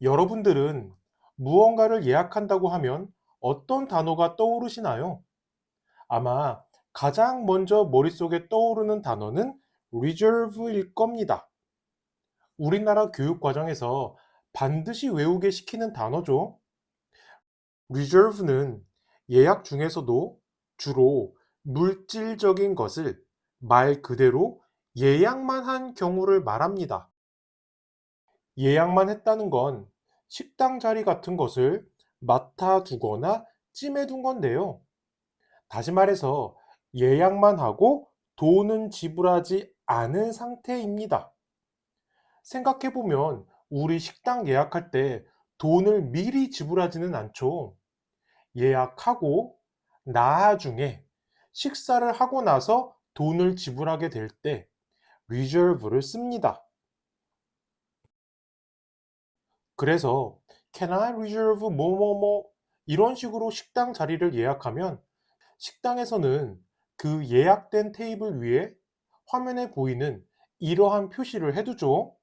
여러분들은 무언가를 예약한다고 하면 어떤 단어가 떠오르시나요? 아마 가장 먼저 머릿속에 떠오르는 단어는 reserve일 겁니다. 우리나라 교육 과정에서 반드시 외우게 시키는 단어죠. reserve는 예약 중에서도 주로 물질적인 것을 말 그대로 예약만 한 경우를 말합니다. 예약만 했다는 건 식당 자리 같은 것을 맡아두거나 찜해둔 건데요. 다시 말해서 예약만 하고 돈은 지불하지 않은 상태입니다. 생각해보면 우리 식당 예약할 때 돈을 미리 지불하지는 않죠. 예약하고 나중에 식사를 하고 나서 돈을 지불하게 될 때 reserve를 씁니다. 그래서 Can I reserve 뭐뭐뭐 이런 식으로 식당 자리를 예약하면 식당에서는 그 예약된 테이블 위에 화면에 보이는 이러한 표시를 해두죠.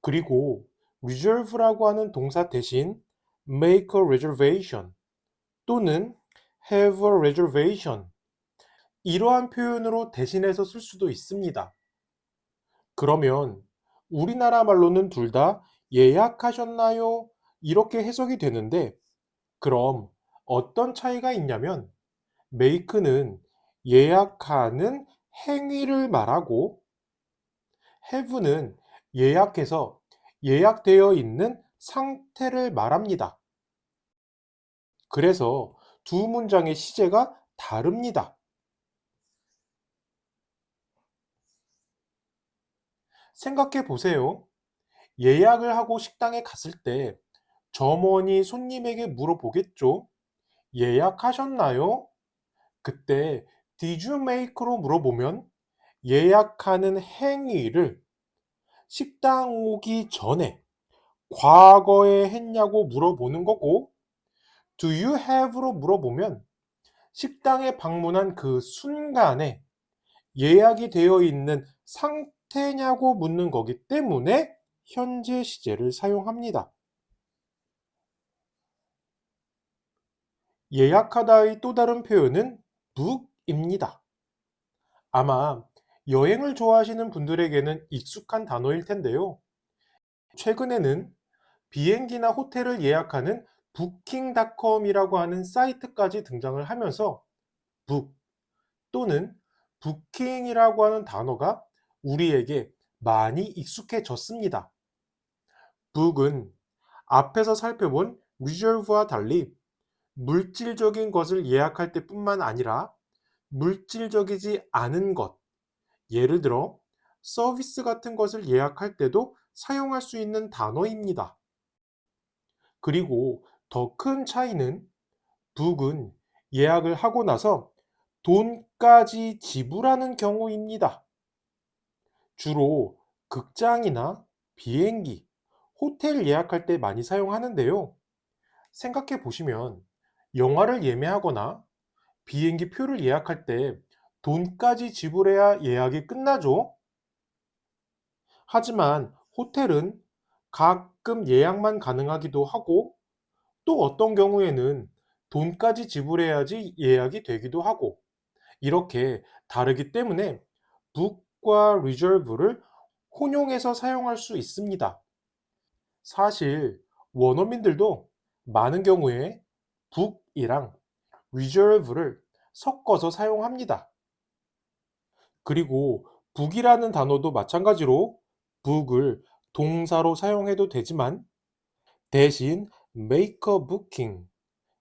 그리고 reserve라고 하는 동사 대신 make a reservation 또는 have a reservation 이러한 표현으로 대신해서 쓸 수도 있습니다. 그러면 우리나라 말로는 둘 다 예약하셨나요? 이렇게 해석이 되는데 그럼 어떤 차이가 있냐면 make는 예약하는 행위를 말하고 have는 예약해서 예약되어 있는 상태를 말합니다. 그래서 두 문장의 시제가 다릅니다. 생각해 보세요. 예약을 하고 식당에 갔을 때 점원이 손님에게 물어보겠죠. 예약하셨나요? 그때 Did you make로 물어보면 예약하는 행위를 식당 오기 전에 과거에 했냐고 물어보는 거고 Do you have로 물어보면 식당에 방문한 그 순간에 예약이 되어 있는 상태냐고 묻는 거기 때문에 현재 시제를 사용합니다. 예약하다의 또 다른 표현은 book입니다. 아마 여행을 좋아하시는 분들에게는 익숙한 단어일 텐데요. 최근에는 비행기나 호텔을 예약하는 부킹닷컴이라고 하는 사이트까지 등장을 하면서 북 또는 부킹이라고 하는 단어가 우리에게 많이 익숙해졌습니다. 북은 앞에서 살펴본 reserve와 달리 물질적인 것을 예약할 때뿐만 아니라 물질적이지 않은 것, 예를 들어 서비스 같은 것을 예약할 때도 사용할 수 있는 단어입니다. 그리고 더 큰 차이는 북은 예약을 하고 나서 돈까지 지불하는 경우입니다. 주로 극장이나 비행기, 호텔 예약할 때 많이 사용하는데요. 생각해 보시면 영화를 예매하거나 비행기 표를 예약할 때 돈까지 지불해야 예약이 끝나죠. 하지만 호텔은 가끔 예약만 가능하기도 하고 또 어떤 경우에는 돈까지 지불해야지 예약이 되기도 하고 이렇게 다르기 때문에 book과 reserve를 혼용해서 사용할 수 있습니다. 사실 원어민들도 많은 경우에 book이랑 reserve를 섞어서 사용합니다. 그리고 book이라는 단어도 마찬가지로 book을 동사로 사용해도 되지만 대신 make a booking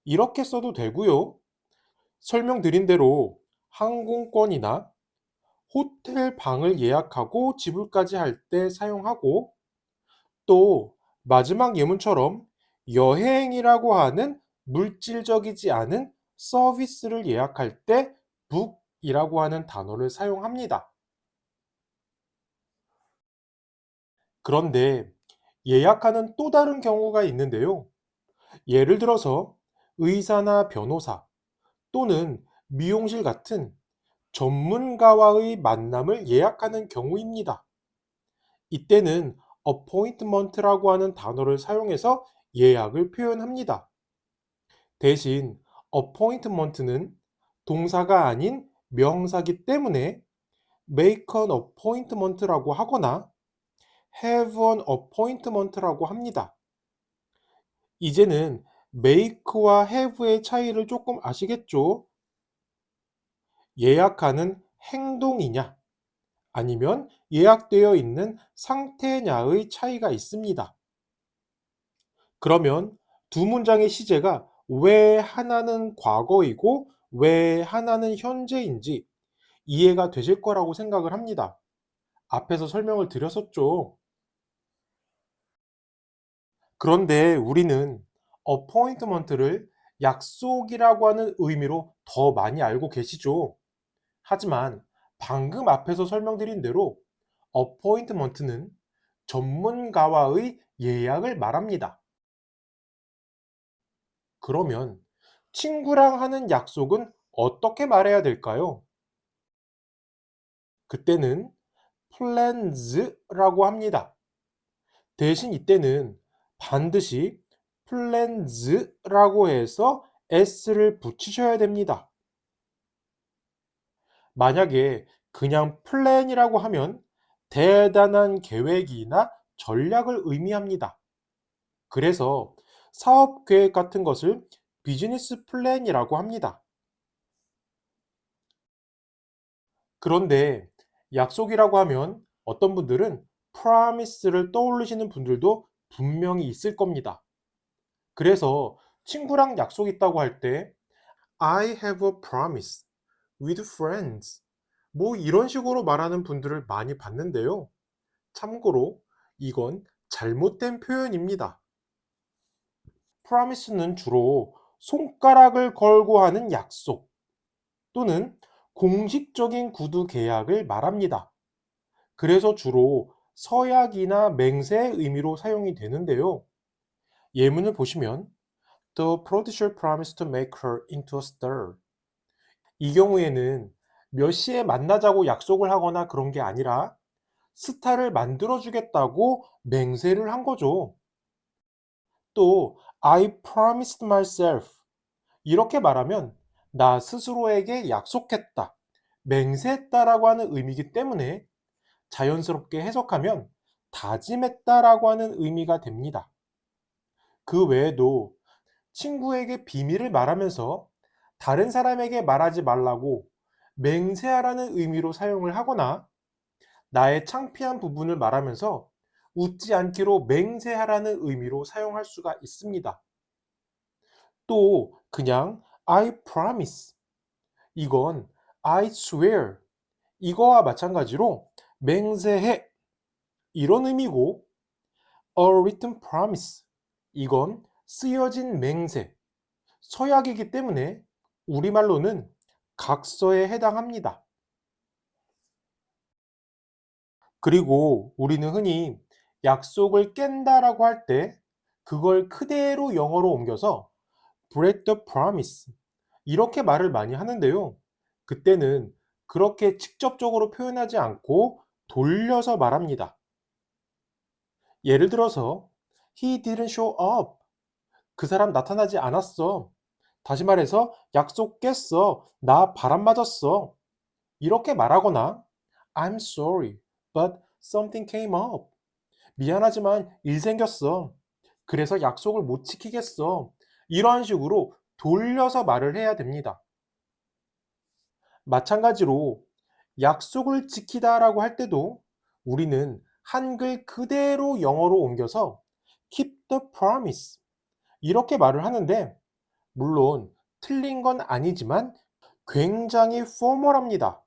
이렇게 써도 되고요. 설명드린 대로 항공권이나 호텔 방을 예약하고 지불까지 할 때 사용하고 또 마지막 예문처럼 여행이라고 하는 물질적이지 않은 서비스를 예약할 때 book이라고 하는 단어를 사용합니다. 그런데 예약하는 또 다른 경우가 있는데요. 예를 들어서 의사나 변호사 또는 미용실 같은 전문가와의 만남을 예약하는 경우입니다. 이때는 appointment라고 하는 단어를 사용해서 예약을 표현합니다. 대신 appointment는 동사가 아닌 명사기 때문에 make an appointment라고 하거나 have an appointment라고 합니다. 이제는 make와 have의 차이를 조금 아시겠죠? 예약하는 행동이냐 아니면 예약되어 있는 상태냐의 차이가 있습니다. 그러면 두 문장의 시제가 왜 하나는 과거이고 왜 하나는 현재인지 이해가 되실 거라고 생각을 합니다. 앞에서 설명을 드렸었죠. 그런데 우리는 appointment를 약속이라고 하는 의미로 더 많이 알고 계시죠. 하지만 방금 앞에서 설명드린 대로 appointment는 전문가와의 예약을 말합니다. 그러면 친구랑 하는 약속은 어떻게 말해야 될까요? 그때는 plans라고 합니다. 대신 이때는 반드시 plans라고 해서 s를 붙이셔야 됩니다. 만약에 그냥 플랜이라고 하면 대단한 계획이나 전략을 의미합니다. 그래서 사업 계획 같은 것을 비즈니스 플랜이라고 합니다. 그런데 약속이라고 하면 어떤 분들은 promise를 떠올리시는 분들도 분명히 있을 겁니다. 그래서 친구랑 약속 있다고 할 때 I have a promise with friends 뭐 이런 식으로 말하는 분들을 많이 봤는데요. 참고로 이건 잘못된 표현입니다. promise는 주로 손가락을 걸고 하는 약속 또는 공식적인 구두 계약을 말합니다. 그래서 주로 서약이나 맹세의 의미로 사용이 되는데요. 예문을 보시면 The producer promised to make her into a star. 이 경우에는 몇 시에 만나자고 약속을 하거나 그런 게 아니라 스타를 만들어 주겠다고 맹세를 한 거죠. 또 I promised myself 이렇게 말하면 나 스스로에게 약속했다, 맹세했다라고 하는 의미이기 때문에 자연스럽게 해석하면 다짐했다라고 하는 의미가 됩니다. 그 외에도 친구에게 비밀을 말하면서 다른 사람에게 말하지 말라고 맹세하라는 의미로 사용을 하거나 나의 창피한 부분을 말하면서 웃지 않기로 맹세하라는 의미로 사용할 수가 있습니다. 또 그냥 I promise 이건 I swear 이거와 마찬가지로 맹세해 이런 의미고 a written promise 이건 쓰여진 맹세, 서약이기 때문에 우리말로는 각서에 해당합니다. 그리고 우리는 흔히 약속을 깬다라고 할 때 그걸 그대로 영어로 옮겨서 break the promise 이렇게 말을 많이 하는데요. 그때는 그렇게 직접적으로 표현하지 않고 돌려서 말합니다. 예를 들어서 He didn't show up. 그 사람 나타나지 않았어. 다시 말해서 약속 깼어. 나 바람 맞았어. 이렇게 말하거나 I'm sorry, but something came up. 미안하지만 일 생겼어. 그래서 약속을 못 지키겠어. 이러한 식으로 돌려서 말을 해야 됩니다. 마찬가지로 약속을 지키다라고 할 때도 우리는 한글 그대로 영어로 옮겨서 keep the promise 이렇게 말을 하는데 물론 틀린 건 아니지만 굉장히 포멀합니다.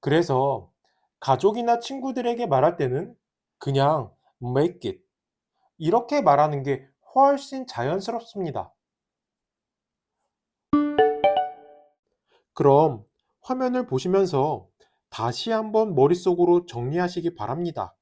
그래서 가족이나 친구들에게 말할 때는 그냥 make it 이렇게 말하는 게 훨씬 자연스럽습니다. 그럼 화면을 보시면서 다시 한번 머릿속으로 정리하시기 바랍니다.